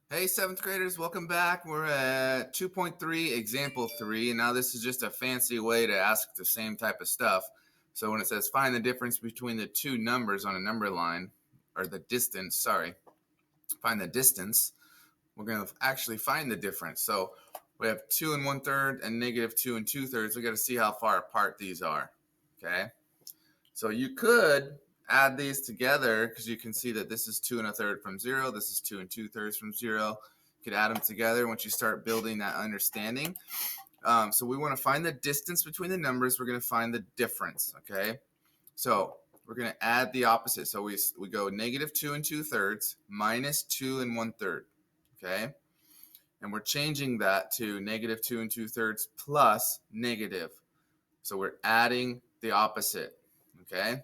Hey, seventh graders, welcome back. We're at 2.3, example 3, and now this is just a fancy way to ask the same type of stuff. So when it says find the difference between the two numbers on a number line, or the distance, sorry, find the distance, we're going to actually find the difference. So we have 2 and 1/3 and negative 2 and 2/3. We got to see how far apart these are, okay? So you could add these together because you can see that this is 2 1/3 from 0. This is 2 2/3 from 0. You could add them together once you start building that understanding. So we want to find the distance between the numbers. We're going to find the difference, okay? So we're going to add the opposite. So we go negative 2 2/3 minus 2 1/3, okay? And we're changing that to negative 2 2/3 plus negative. So we're adding the opposite, okay?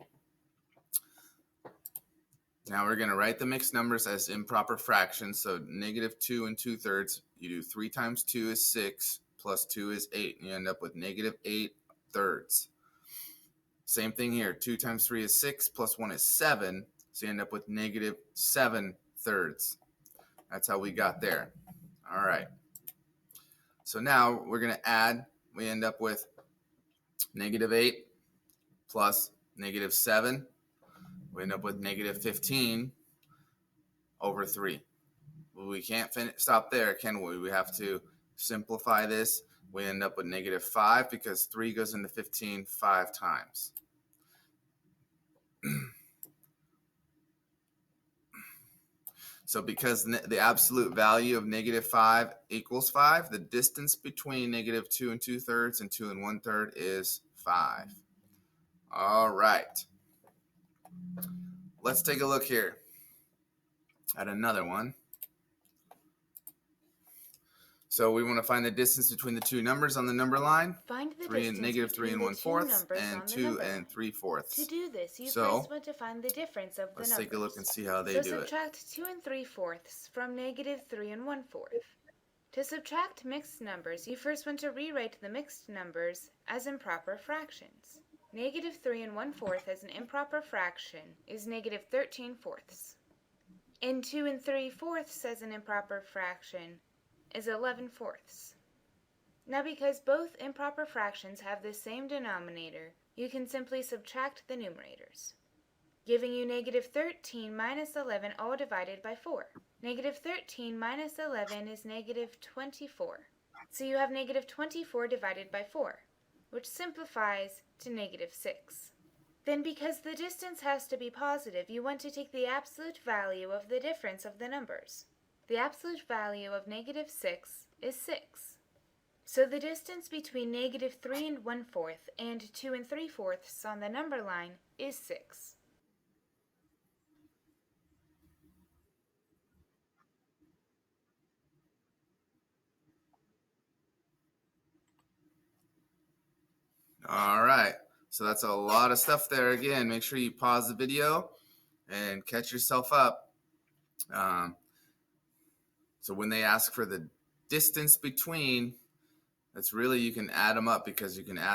Now we're going to write the mixed numbers as improper fractions. So negative 2 2/3, you do 3 times 2 is 6, plus 2 is 8, and you end up with negative 8/3. Same thing here, 2 times 3 is 6, plus 1 is 7, so you end up with negative 7/3. That's how we got there. All right. So now we're going to add, we end up with negative 8 plus negative 7. We end up with negative 15 over 3. We can't stop there, can we? We have to simplify this. We end up with negative 5 because 3 goes into 15 5 times. So because the absolute value of negative 5 equals 5, the distance between negative 2 and 2/3 and 2 and 1/3 is 5. All right. Let's take a look here at another one. So we want to find the distance between the two numbers on the number line. Find the Negative 3 and 1/4 and 2 and 3/4. To do this, you So first want to find the difference of the let's numbers. take a look and see how they So do it. subtract 2 and 3/4 from negative 3 and 1/4. To subtract mixed numbers, you first want to rewrite the mixed numbers as improper fractions. Negative 3 and 1/4 as an improper fraction is negative 13/4. And 2 and 3/4 as an improper fraction is 11/4. Now because both improper fractions have the same denominator, you can simply subtract the numerators, giving you negative 13 minus 11 all divided by 4. Negative 13 minus 11 is negative 24. So you have negative 24 divided by 4, which simplifies to negative 6. Then because the distance has to be positive, you want to take the absolute value of the difference of the numbers. The absolute value of negative 6 is 6. So the distance between negative 3 and 1/4 and 2 and 3/4 on the number line is 6. All right. So that's a lot of stuff there. Again, make sure you pause the video and catch yourself up. So when they ask for the distance between, that's really, you can add them up because you can add